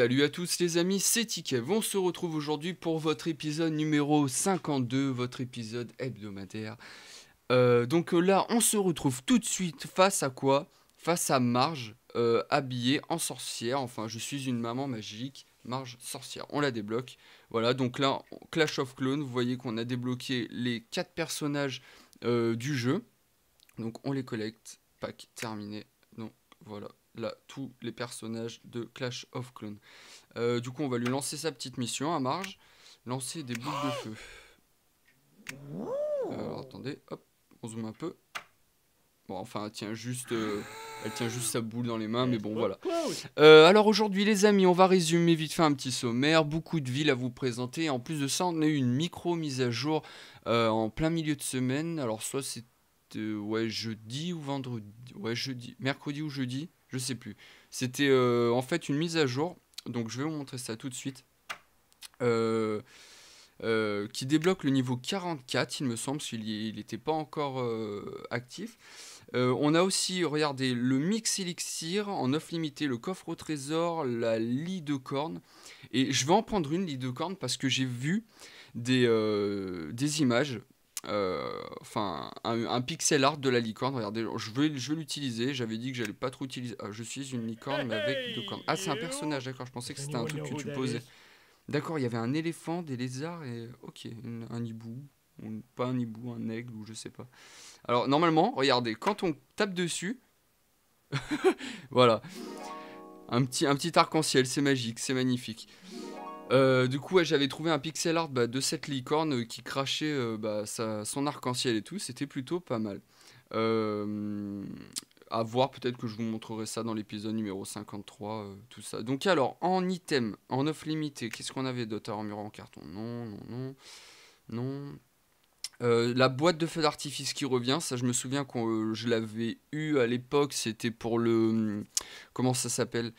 Salut à tous les amis, c'est Tikev. On se retrouve aujourd'hui pour votre épisode numéro 52, votre épisode hebdomadaire. Là, on se retrouve tout de suite face à quoi? Face à Marge, habillée en sorcière. Enfin, je suis une maman magique, Marge sorcière. On la débloque. Voilà, donc là, Clash of Clones, vous voyez qu'on a débloqué les 4 personnages du jeu. Donc on les collecte, pack terminé. Donc voilà, là, tous les personnages de Clash of Clones. Du coup, on va lui lancer sa petite mission à Marge. Lancer des boules de feu. Alors, attendez, hop, on zoome un peu. Bon, enfin, elle tient juste sa boule dans les mains, mais bon, voilà. Alors aujourd'hui, les amis, on va résumer vite fait un petit sommaire. Beaucoup de villes à vous présenter. Et en plus de ça, on a eu une micro mise à jour en plein milieu de semaine. Alors, soit c'est ouais, jeudi ou vendredi. Ouais, jeudi. Mercredi ou jeudi, je sais plus. C'était en fait une mise à jour. Donc, je vais vous montrer ça tout de suite. Qui débloque le niveau 44, il me semble, s'il n'était pas encore actif. On a aussi, regardez, le mix élixir en off limité, le coffre au trésor, la lie de corne. Et je vais en prendre une lie de corne parce que j'ai vu des images, enfin un pixel art de la licorne. Regardez, je vais l'utiliser. J'avais dit que j'allais pas trop utiliser. Ah, je suis une licorne mais avec deux cornes. Ah, c'est un personnage, d'accord. Je pensais que c'était un truc que tu posais. D'accord, il y avait un éléphant, des lézards et... Ok, un hibou. Ou pas un hibou, un aigle ou je sais pas. Alors, normalement, regardez, quand on tape dessus... Voilà. Un petit arc-en-ciel, c'est magique, c'est magnifique. Du coup, ouais, j'avais trouvé un pixel art de cette licorne qui crachait son arc-en-ciel et tout. C'était plutôt pas mal. Euh, à voir, peut-être que je vous montrerai ça dans l'épisode numéro 53, tout ça. Donc alors, en item, en off limité, qu'est-ce qu'on avait d'autre? Armure en carton? Non, non, non, non. La boîte de feu d'artifice qui revient, ça je me souviens que je l'avais eu à l'époque, c'était pour le... Comment ça s'appelle?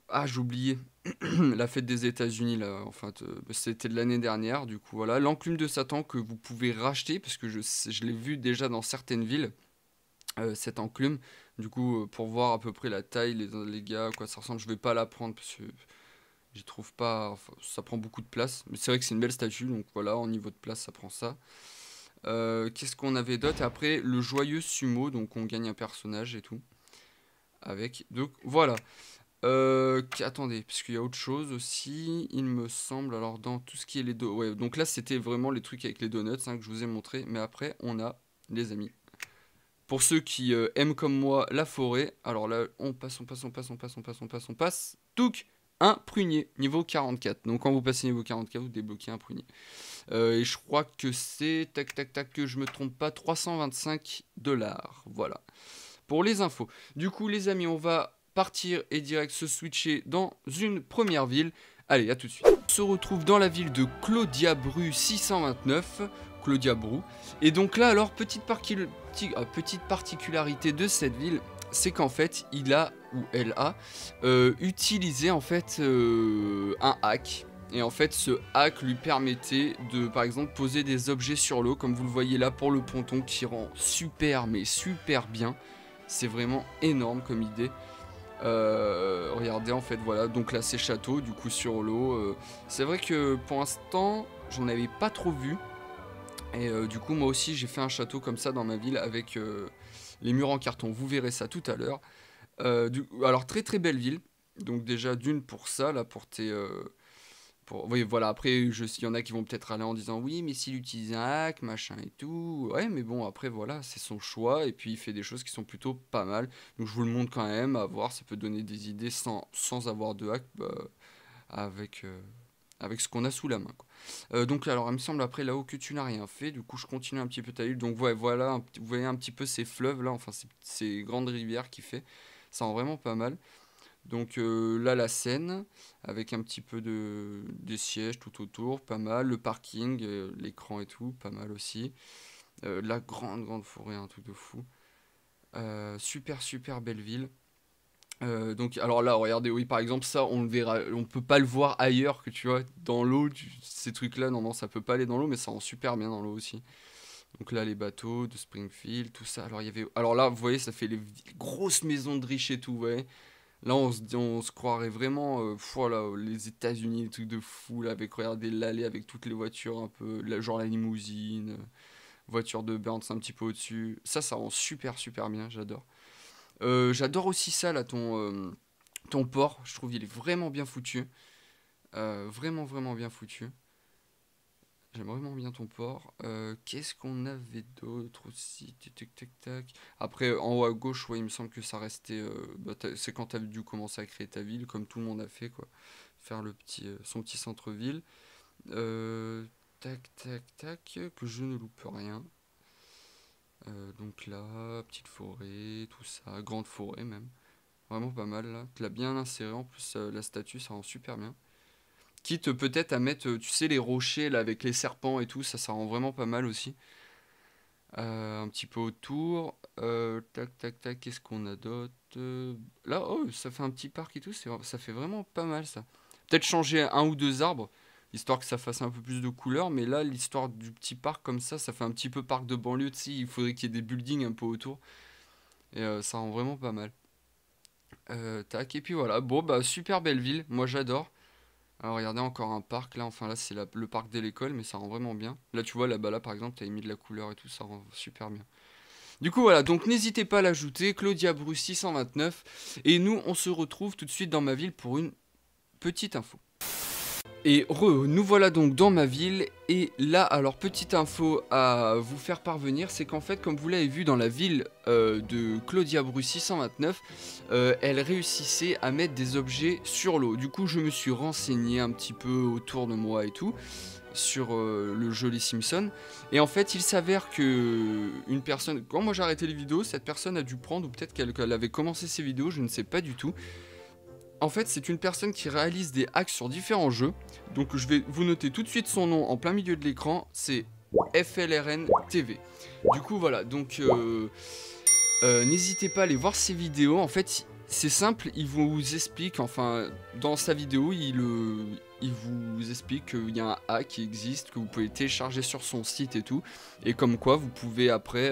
Ah, j'ai oublié. La fête des États-Unis, là, enfin, c'était de l'année dernière, du coup, voilà. L'enclume de Satan que vous pouvez racheter, parce que je l'ai vu déjà dans certaines villes, cette enclume. Du coup, pour voir à peu près la taille, les gars, à quoi ça ressemble, je vais pas la prendre, parce que j'y trouve pas... Enfin, ça prend beaucoup de place. Mais c'est vrai que c'est une belle statue, donc voilà, en niveau de place, ça prend ça. Qu'est-ce qu'on avait d'autre? Et après, le joyeux sumo, donc on gagne un personnage et tout. Avec... Donc, voilà. Attendez, parce qu'il y a autre chose aussi, il me semble. Alors, dans tout ce qui est les donuts. Ouais, donc là, c'était vraiment les trucs avec les donuts que je vous ai montré. Mais après, on a, les amis. Pour ceux qui aiment comme moi la forêt, alors là, on passe. Touc, un prunier, niveau 44. Donc, quand vous passez niveau 44, vous débloquez un prunier. Et je crois que c'est, tac, que je me trompe pas, 325 $. Voilà. Pour les infos. Du coup, les amis, on va partir et direct se switcher dans une première ville. Allez, à tout de suite. On se retrouve dans la ville de Claudia Bru 629. Claudia Bru. Et donc là, alors, petite particularité de cette ville, c'est qu'en fait, il a, ou elle a, utilisé en fait un hack. Et en fait, ce hack lui permettait de, par exemple, poser des objets sur l'eau, comme vous le voyez là pour le ponton, qui rend super, mais super bien. C'est vraiment énorme comme idée. Regardez, en fait, voilà. Donc là, c'est château, du coup, sur l'eau. C'est vrai que pour l'instant, j'en avais pas trop vu. Et du coup, moi aussi, j'ai fait un château comme ça dans ma ville avec les murs en carton. Vous verrez ça tout à l'heure. Alors, très très belle ville. Donc, déjà, d'une pour ça, là, pour tes. Oui, voilà, après, il y en a qui vont peut-être aller en disant oui, mais s'il utilise un hack, machin et tout. Ouais, mais bon, après, voilà, c'est son choix. Et puis, il fait des choses qui sont plutôt pas mal. Donc, je vous le montre quand même, à voir. Ça peut donner des idées sans avoir de hack avec, avec ce qu'on a sous la main, quoi. Donc, alors, il me semble après là-haut que tu n'as rien fait. Du coup, je continue un petit peu ta île. Donc, ouais, voilà, vous voyez un petit peu ces fleuves là, enfin, ces grandes rivières qu'il fait. Ça rend vraiment pas mal. Donc là, la scène, avec un petit peu des sièges tout autour, pas mal. Le parking, l'écran et tout, pas mal aussi. La grande forêt, un truc de fou. Super belle ville. Donc alors là, regardez, oui, par exemple, ça, on le verra, on peut pas le voir ailleurs que tu vois, dans l'eau, ces trucs-là, non, ça peut pas aller dans l'eau, mais ça rend super bien dans l'eau aussi. Donc là, les bateaux de Springfield, tout ça. Alors il y avait, alors là, vous voyez, ça fait les grosses maisons de riches et tout, ouais. Là, on se croirait vraiment, voilà, les États-Unis, des trucs de fou, là, avec, regardez, l'allée avec toutes les voitures, un peu, genre la limousine, voiture de Burns un petit peu au-dessus. Ça rend super, super bien, j'adore. J'adore aussi ça, là, ton port. Je trouve il est vraiment bien foutu. Vraiment, vraiment bien foutu. J'aime vraiment bien ton port. Qu'est-ce qu'on avait d'autre aussi? Tac, tac, tac, tac. Après, en haut à gauche, ouais, il me semble que ça restait. Bah, c'est quand t'as dû commencer à créer ta ville, comme tout le monde a fait, quoi. Faire son petit centre-ville. Tac, tac, tac, que je ne loupe rien. Donc là, petite forêt, tout ça, grande forêt même. Vraiment pas mal là. Tu l'as bien inséré en plus, la statue, ça rend super bien. Quitte peut-être à mettre, tu sais, les rochers là avec les serpents et tout, ça rend vraiment pas mal aussi. Un petit peu autour. Tac, tac, tac, qu'est-ce qu'on a d'autre? Là, oh, ça fait un petit parc et tout, ça fait vraiment pas mal ça. Peut-être changer un ou deux arbres, histoire que ça fasse un peu plus de couleur, mais là, l'histoire du petit parc comme ça fait un petit peu parc de banlieue, tu sais, il faudrait qu'il y ait des buildings un peu autour. Et ça rend vraiment pas mal. Tac, et puis voilà, bon, bah, super belle ville, moi j'adore. Alors regardez encore un parc là, enfin là c'est le parc de l'école mais ça rend vraiment bien. Là tu vois là-bas là par exemple t'as mis de la couleur et tout, ça rend super bien. Du coup voilà, donc n'hésitez pas à l'ajouter, Claudia Bru 629 et nous on se retrouve tout de suite dans ma ville pour une petite info. Et nous voilà donc dans ma ville et là alors petite info à vous faire parvenir, c'est qu'en fait comme vous l'avez vu dans la ville de Claudia Bru 629, elle réussissait à mettre des objets sur l'eau. Du coup je me suis renseigné un petit peu autour de moi et tout sur le jeu Les Simpsons et en fait il s'avère que une personne, quand moi j'ai arrêté les vidéos, cette personne a dû prendre ou peut-être qu'elle avait commencé ses vidéos, je ne sais pas du tout. En fait, c'est une personne qui réalise des hacks sur différents jeux. Donc, je vais vous noter tout de suite son nom en plein milieu de l'écran. C'est FLRN TV. Du coup, voilà. Donc, n'hésitez pas à aller voir ses vidéos. En fait, c'est simple. Il vous explique, enfin, dans sa vidéo, il vous explique qu'il y a un hack qui existe, que vous pouvez télécharger sur son site et tout. Et comme quoi, vous pouvez après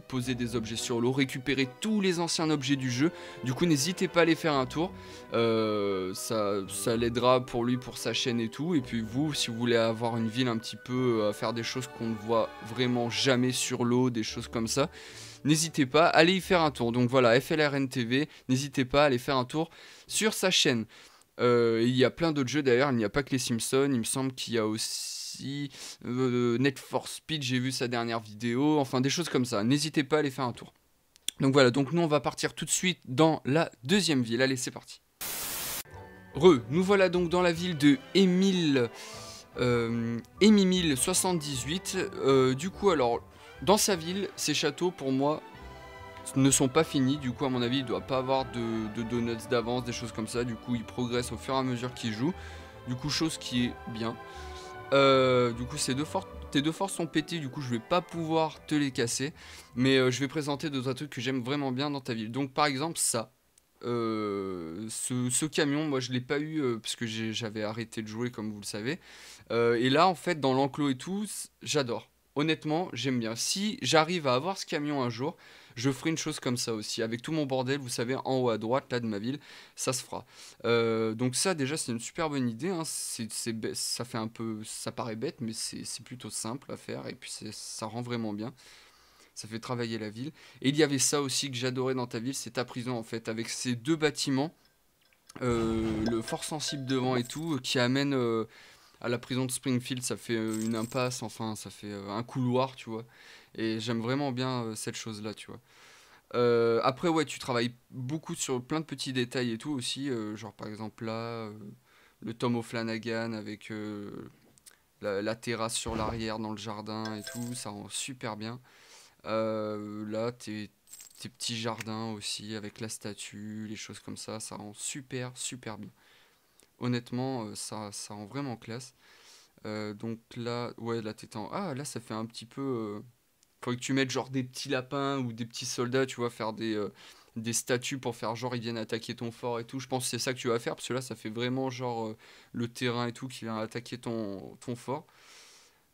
poser des objets sur l'eau, récupérer tous les anciens objets du jeu. Du coup, n'hésitez pas à aller faire un tour. Ça l'aidera pour lui, pour sa chaîne et tout. Et puis vous, si vous voulez avoir une ville un petit peu, faire des choses qu'on ne voit vraiment jamais sur l'eau, des choses comme ça, n'hésitez pas, allez y faire un tour. Donc voilà, FLRN TV, n'hésitez pas à aller faire un tour sur sa chaîne. Il y a plein d'autres jeux d'ailleurs, il n'y a pas que les Simpsons, il me semble qu'il y a aussi Need for Speed, j'ai vu sa dernière vidéo, enfin des choses comme ça, n'hésitez pas à aller faire un tour. Donc voilà, donc nous on va partir tout de suite dans la deuxième ville, allez c'est parti. Nous voilà donc dans la ville de Émile 78, du coup alors, dans sa ville, ces châteaux pour moi ne sont pas finis, du coup à mon avis il doit pas avoir de donuts d'avance, des choses comme ça, du coup il progresse au fur et à mesure qu'il joue, du coup chose qui est bien. Du coup tes deux forces sont pétées, du coup je vais pas pouvoir te les casser, mais je vais présenter d'autres trucs que j'aime vraiment bien dans ta ville. Donc par exemple ça, ce camion, moi je l'ai pas eu parce que j'avais arrêté de jouer comme vous le savez, et là en fait dans l'enclos et tout, j'adore. Honnêtement, j'aime bien. Si j'arrive à avoir ce camion un jour, je ferai une chose comme ça aussi. Avec tout mon bordel, vous savez, en haut à droite, là, de ma ville, ça se fera. Donc ça, déjà, c'est une super bonne idée, hein. Ça fait un peu... Ça paraît bête, mais c'est plutôt simple à faire. Et puis, ça rend vraiment bien. Ça fait travailler la ville. Et il y avait ça aussi que j'adorais dans ta ville, c'est ta prison, en fait. Avec ces deux bâtiments, le fort sensible devant et tout, qui amène... à la prison de Springfield, ça fait une impasse, enfin, ça fait un couloir, tu vois. Et j'aime vraiment bien cette chose-là, tu vois. Après, ouais, tu travailles beaucoup sur plein de petits détails et tout aussi. Genre, par exemple, là, le Tom O'Flanagan avec la terrasse sur l'arrière dans le jardin et tout, ça rend super bien. Là, tes petits jardins aussi avec la statue, les choses comme ça rend super, super bien. Honnêtement, ça rend vraiment classe. Donc là, ouais, là t'es en... Ah, là ça fait un petit peu... Faudrait que tu mettes genre des petits lapins ou des petits soldats, tu vois, faire des statues pour faire genre ils viennent attaquer ton fort et tout. Je pense que c'est ça que tu vas faire, parce que là ça fait vraiment genre le terrain et tout qui vient attaquer ton fort.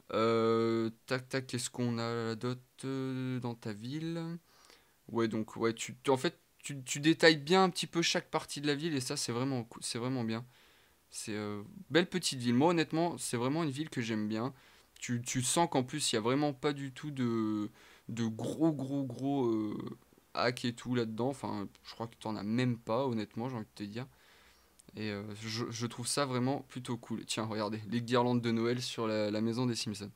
Tac tac, qu'est-ce qu'on a d'autre dans ta ville? Ouais, donc ouais, en fait, tu détailles bien un petit peu chaque partie de la ville et ça c'est vraiment cool, c'est vraiment bien. C'est belle petite ville. Moi honnêtement, c'est vraiment une ville que j'aime bien. Tu sens qu'en plus il y a vraiment pas du tout de gros hacks et tout là-dedans. Enfin, je crois que t'en as même pas honnêtement, j'ai envie de te dire. Et je trouve ça vraiment plutôt cool. Tiens, regardez, les guirlandes de Noël sur la maison des Simpsons.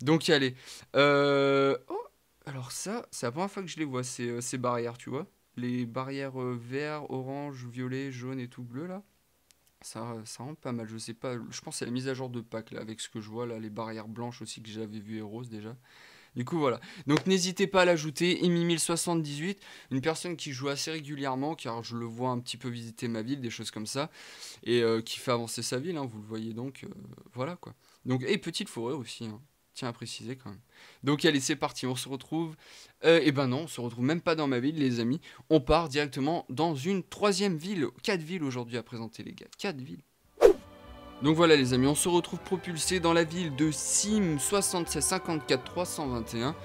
Donc allez. Oh, alors ça, c'est la première fois que je les vois, ces barrières, tu vois. Les barrières vert, orange, violet, jaune et tout bleu là. Ça rend pas mal, je sais pas. Je pense que c'est la mise à jour de Pâques là, avec ce que je vois là, les barrières blanches aussi que j'avais vu et roses déjà. Du coup voilà. Donc n'hésitez pas à l'ajouter, Imi1078, une personne qui joue assez régulièrement, car je le vois un petit peu visiter ma ville, des choses comme ça, et qui fait avancer sa ville, hein, vous le voyez donc, voilà quoi. Donc, et petite forêt aussi, hein. Tiens à préciser quand même. Donc allez, c'est parti, on se retrouve. Et ben non, on se retrouve même pas dans ma ville, les amis. On part directement dans une troisième ville. 4 villes aujourd'hui à présenter, les gars. 4 villes. Donc voilà, les amis, on se retrouve propulsé dans la ville de Sim 76 54 321.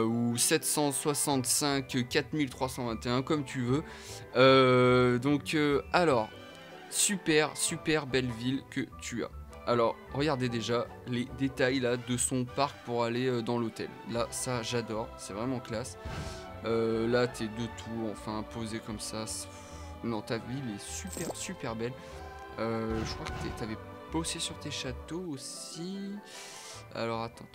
Ou 765 4321, comme tu veux. Alors, super belle ville que tu as. Alors, regardez déjà les détails là de son parc pour aller dans l'hôtel. Là, ça, j'adore, c'est vraiment classe. Là, t'es de tout, enfin, posé comme ça. Non, ta ville est super belle. Je crois que t'avais bossé sur tes châteaux aussi. Alors, attends.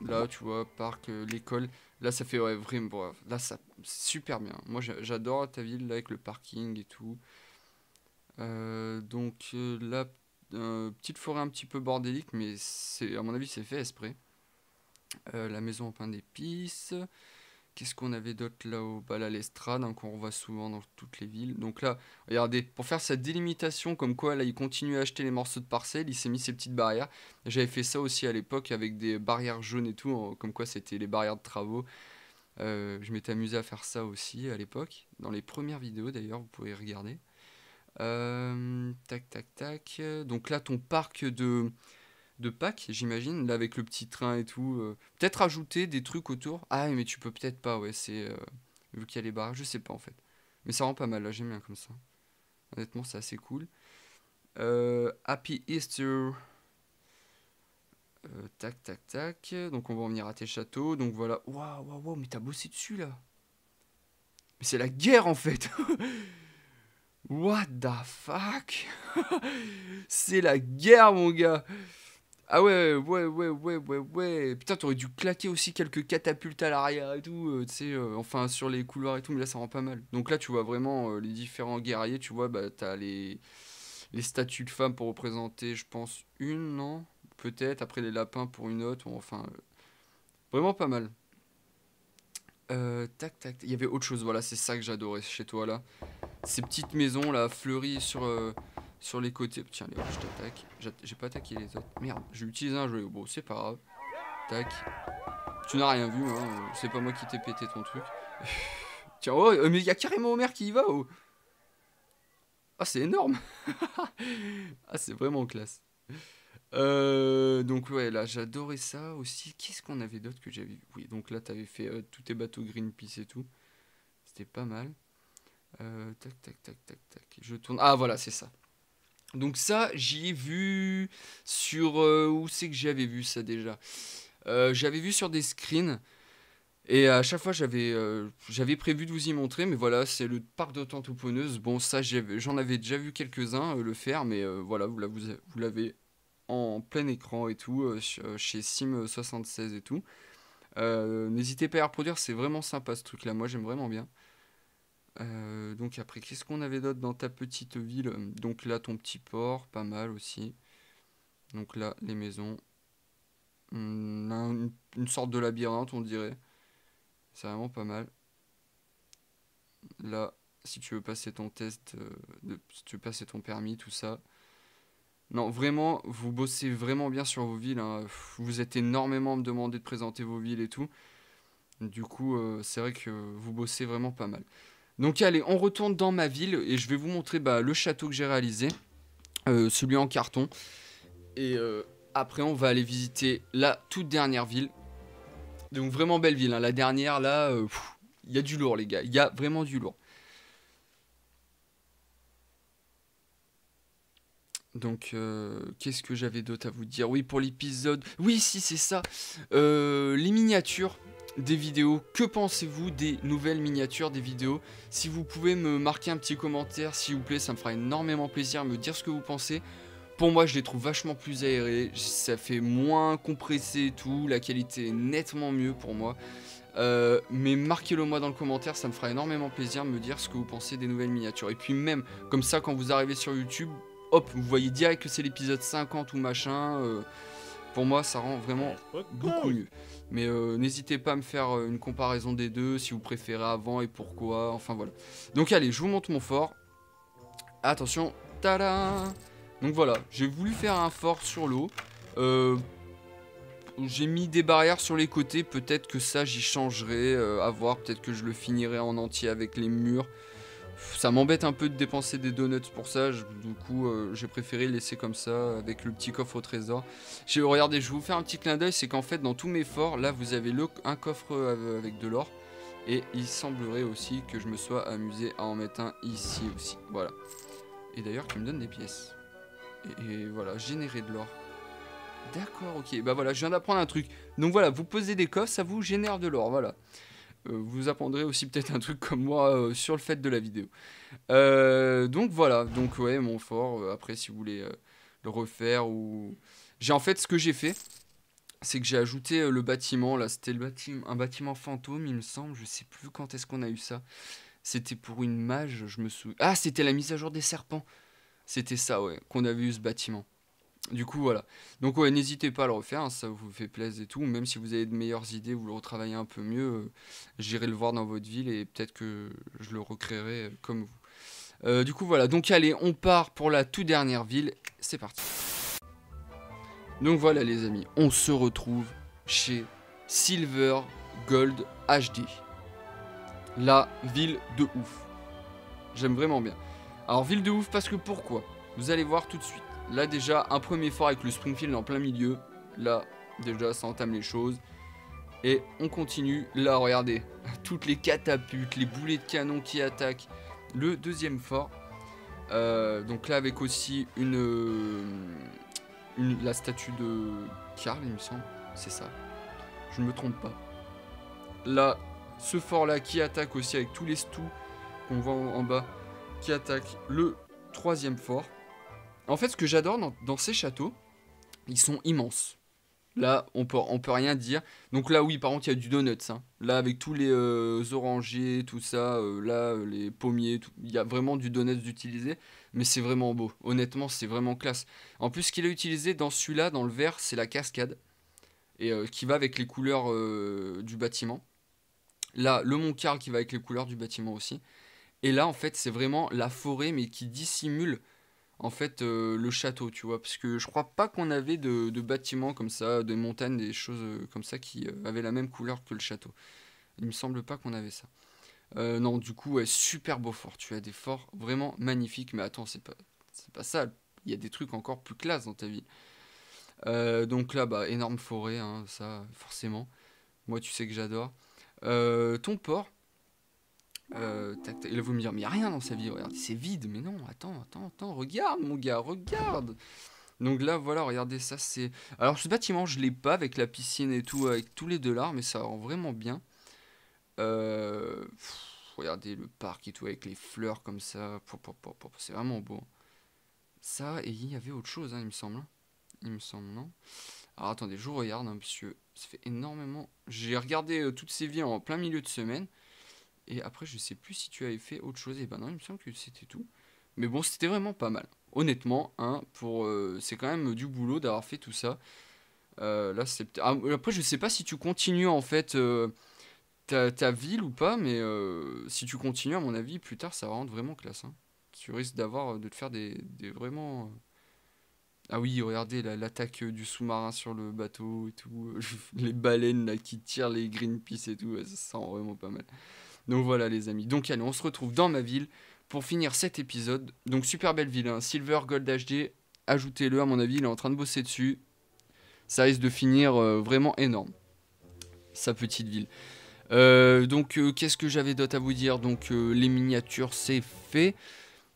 Là, tu vois, parc, l'école. Là, ça fait ouais, vraiment. Bref, là, ça super bien. Moi, j'adore ta ville là, avec le parking et tout. Là, petite forêt un petit peu bordélique, mais à mon avis, c'est fait exprès. La maison en pain d'épices. Qu'est-ce qu'on avait d'autre là-haut? Bah là, l'estrade, hein, qu'on revoit souvent dans toutes les villes. Donc là, regardez, pour faire sa délimitation, comme quoi là, il continue à acheter les morceaux de parcelles, il s'est mis ses petites barrières. J'avais fait ça aussi à l'époque avec des barrières jaunes et tout, comme quoi c'était les barrières de travaux. Je m'étais amusé à faire ça aussi à l'époque, dans les premières vidéos d'ailleurs, vous pouvez regarder. Tac. Donc là, ton parc de Pâques, j'imagine, là avec le petit train et tout. Peut-être rajouter des trucs autour. Ah, mais tu peux peut-être pas, ouais, vu qu'il y a les barrages, je sais pas en fait. Mais ça rend pas mal, là, j'aime bien comme ça. Honnêtement, c'est assez cool. Happy Easter. Tac. Donc on va en venir à tes châteaux. Donc voilà. Waouh, mais t'as bossé dessus là. Mais c'est la guerre en fait. What the fuck. C'est la guerre, mon gars. Ah ouais. Putain, t'aurais dû claquer aussi quelques catapultes à l'arrière et tout, tu sais, enfin sur les couloirs et tout, mais là ça rend pas mal. Donc là, tu vois vraiment les différents guerriers, tu vois, bah t'as les statues de femmes pour représenter, je pense, une, non? Peut-être, après les lapins pour une autre, enfin, vraiment pas mal. Tac. Il y avait autre chose, voilà, c'est ça que j'adorais chez toi là. Ces petites maisons là, fleuries sur les côtés. Tiens, allez, hop, je t'attaque. J'ai pas attaqué les autres. Merde, j'ai utilisé un jeu. Bon, c'est pas grave. Tac. Tu n'as rien vu, hein. C'est pas moi qui t'ai pété ton truc. Tiens, oh, mais il y a carrément Homer qui y va. Oh. Ah, c'est énorme. Ah, c'est vraiment classe. Donc ouais, là j'adorais ça aussi. Qu'est-ce qu'on avait d'autre que j'avais vu? Oui, donc là t'avais fait tous tes bateaux Greenpeace et tout. C'était pas mal. Tac. Je tourne. Ah voilà, c'est ça. Donc ça, j'y ai vu sur... où c'est que j'avais vu ça déjà? J'avais vu sur des screens. Et à chaque fois, j'avais prévu de vous y montrer. Mais voilà, c'est le parc de Tantouponeuse. Bon, ça, j'en avais déjà vu quelques-uns le faire. Mais voilà, vous l'avez en plein écran et tout. Chez Sim76 et tout. N'hésitez pas à reproduire, c'est vraiment sympa ce truc-là. Moi, j'aime vraiment bien. Donc après, qu'est-ce qu'on avait d'autre dans ta petite ville? Donc là, ton petit port, pas mal aussi. Donc là, les maisons. Là, une sorte de labyrinthe, on dirait. C'est vraiment pas mal. Là, si tu veux passer ton test, si tu veux passer ton permis, tout ça. Non, vraiment, vous bossez vraiment bien sur vos villes, hein. Vous êtes énormément à me demander de présenter vos villes et tout. Du coup, c'est vrai que vous bossez vraiment pas mal. Donc allez, on retourne dans ma ville et je vais vous montrer le château que j'ai réalisé, celui en carton. Et après, on va aller visiter la toute dernière ville. Donc vraiment belle ville, hein. La dernière, là, il y a du lourd, les gars. Il y a vraiment du lourd. Donc, qu'est-ce que j'avais d'autre à vous dire? Oui, pour l'épisode... Oui, si, c'est ça. Les miniatures des vidéos. Que pensez-vous des nouvelles miniatures des vidéos? Si vous pouvez me marquer un petit commentaire, s'il vous plaît, ça me fera énormément plaisir de me dire ce que vous pensez. Pour moi, je les trouve vachement plus aérées. Ça fait moins compressé et tout. La qualité est nettement mieux pour moi. Mais marquez-le moi dans le commentaire, ça me fera énormément plaisir de me dire ce que vous pensez des nouvelles miniatures. Et puis même, comme ça, quand vous arrivez sur YouTube, hop, vous voyez direct que c'est l'épisode 50 ou machin. Pour moi, ça rend vraiment beaucoup mieux. Mais n'hésitez pas à me faire une comparaison des deux, si vous préférez avant et pourquoi, enfin voilà. Donc allez, je vous montre mon fort. Attention, tada! Donc voilà, j'ai voulu faire un fort sur l'eau. J'ai mis des barrières sur les côtés, peut-être que ça j'y changerai, à voir, peut-être que je le finirai en entier avec les murs. Ça m'embête un peu de dépenser des donuts pour ça, du coup j'ai préféré le laisser comme ça, avec le petit coffre au trésor. Regardez, je vais vous faire un petit clin d'œil, c'est qu'en fait dans tous mes forts, là vous avez un coffre avec de l'or. Et il semblerait aussi que je me sois amusé à en mettre un ici aussi, voilà. Et d'ailleurs qui me donne des pièces. Et voilà, générer de l'or. D'accord, ok, bah voilà, je viens d'apprendre un truc. Donc voilà, vous posez des coffres, ça vous génère de l'or, voilà. Vous apprendrez aussi peut-être un truc comme moi sur le fait de la vidéo. Donc voilà, donc ouais, mon fort, après si vous voulez le refaire ou... J'ai en fait, ce que j'ai fait, c'est que j'ai ajouté le bâtiment, là, c'était un bâtiment fantôme, il me semble, je sais plus quand est-ce qu'on a eu ça. C'était pour une mage, je me souviens... Ah, c'était la mise à jour des serpents. C'était ça, ouais, qu'on avait eu ce bâtiment. Du coup, voilà. Donc, ouais, n'hésitez pas à le refaire, hein, ça vous fait plaisir et tout. Même si vous avez de meilleures idées, vous le retravaillez un peu mieux, j'irai le voir dans votre ville et peut-être que je le recréerai comme vous. Du coup, voilà. Donc, allez, on part pour la toute dernière ville. C'est parti. Donc, voilà, les amis. On se retrouve chez Silver Gold HD. La ville de ouf. J'aime vraiment bien. Alors, ville de ouf parce que pourquoi? Vous allez voir tout de suite. Là déjà, un premier fort avec le Springfield en plein milieu. Là, déjà, ça entame les choses. Et on continue. Là, regardez. Toutes les catapultes, les boulets de canon qui attaquent. Le deuxième fort. Donc là, avec aussi la statue de Karl, il me semble. C'est ça. Je ne me trompe pas. Là, ce fort-là qui attaque aussi avec tous les stous qu'on voit en bas. Qui attaque le troisième fort. En fait, ce que j'adore dans ces châteaux, ils sont immenses. Là, on peut rien dire. Donc là, oui, par contre, il y a du donuts. Hein. Là, avec tous les orangers, tout ça, les pommiers, il y a vraiment du donuts d'utiliser. Mais c'est vraiment beau. Honnêtement, c'est vraiment classe. En plus, ce qu'il a utilisé dans celui-là, dans le vert, c'est la cascade. Et qui va avec les couleurs du bâtiment. Là, le Mont Carl qui va avec les couleurs du bâtiment aussi. Et là, en fait, c'est vraiment la forêt, mais qui dissimule en fait le château, tu vois, parce que je crois pas qu'on avait de bâtiments comme ça, des montagnes, des choses comme ça qui avaient la même couleur que le château. Il me semble pas qu'on avait ça. Non, du coup, ouais, super beau fort. Tu as des forts vraiment magnifiques, mais attends, c'est pas ça. Il y a des trucs encore plus classe dans ta ville. Donc là, bah, énorme forêt, hein, ça, forcément. Moi, tu sais que j'adore. Ton port. Et là, vous me dire, mais il n'y a rien dans sa vie, regarde, c'est vide. Mais non, attends, regarde, mon gars, regarde. Donc là, voilà, regardez ça, c'est... Alors, ce bâtiment, je l'ai pas avec la piscine et tout, avec tous les $, mais ça rend vraiment bien. Regardez le parc et tout, avec les fleurs comme ça. C'est vraiment beau. Ça, et il y avait autre chose, hein, il me semble. Il me semble, non? Alors, attendez, je regarde, hein, parce que ça fait énormément... J'ai regardé toutes ces villes en plein milieu de semaine. Et après, je sais plus si tu avais fait autre chose. Et ben non, il me semble que c'était tout. Mais bon, c'était vraiment pas mal. Honnêtement, hein, c'est quand même du boulot d'avoir fait tout ça. Là, après, je sais pas si tu continues en fait ta ville ou pas, mais si tu continues, à mon avis, plus tard, ça va rendre vraiment classe. Hein. Tu risques de te faire des vraiment. Ah oui, regardez l'attaque du sous-marin sur le bateau et tout. Les baleines là qui tirent les Greenpeace et tout. Ouais, ça rend vraiment pas mal. Donc voilà les amis, donc allez on se retrouve dans ma ville pour finir cet épisode. Donc super belle ville, hein. Silver Gold HD, ajoutez-le à mon avis, il est en train de bosser dessus. Ça risque de finir vraiment énorme, sa petite ville. Donc qu'est-ce que j'avais d'autre à vous dire? Donc les miniatures c'est fait.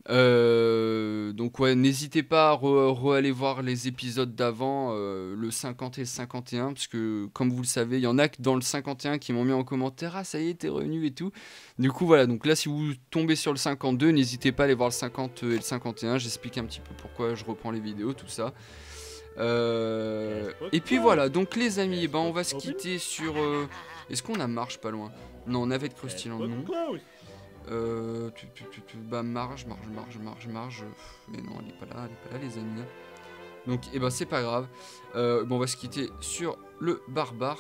Donc donc ouais, n'hésitez pas à aller voir les épisodes d'avant, le 50 et le 51, parce que comme vous le savez, il y en a que dans le 51 qui m'ont mis en commentaire, ah ça y est, t'es revenu et tout. Du coup voilà, donc là si vous tombez sur le 52, n'hésitez pas à aller voir le 50 et le 51, j'explique un petit peu pourquoi je reprends les vidéos, tout ça. Et puis voilà, donc les amis, on va se quitter sur... Est-ce qu'on a Marche pas loin? Non, Navette Croustillant, non. Marge. Mais non, elle est pas là, les amis. Donc, c'est pas grave. On va se quitter sur le barbare.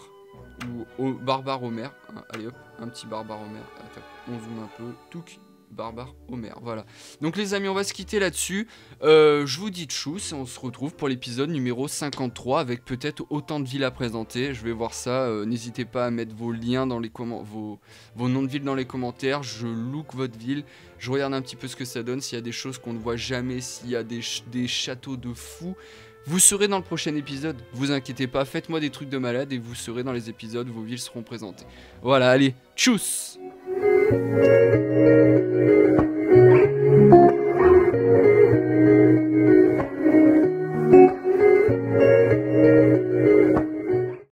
Ou au barbare Homer. Allez hop, un petit barbare Homer. Attends, on zoome un peu. Touc. Barbare Homer, voilà. Donc les amis, on va se quitter là-dessus. Je vous dis tchuss et on se retrouve pour l'épisode numéro 53 avec peut-être autant de villes à présenter. Je vais voir ça. N'hésitez pas à mettre vos liens dans les vos noms de villes dans les commentaires. Je look votre ville. Je regarde un petit peu ce que ça donne. S'il y a des choses qu'on ne voit jamais, s'il y a des châteaux de fous. Vous serez dans le prochain épisode, vous inquiétez pas, faites-moi des trucs de malade et vous serez dans les épisodes, vos villes seront présentées. Voilà, allez, tchuss!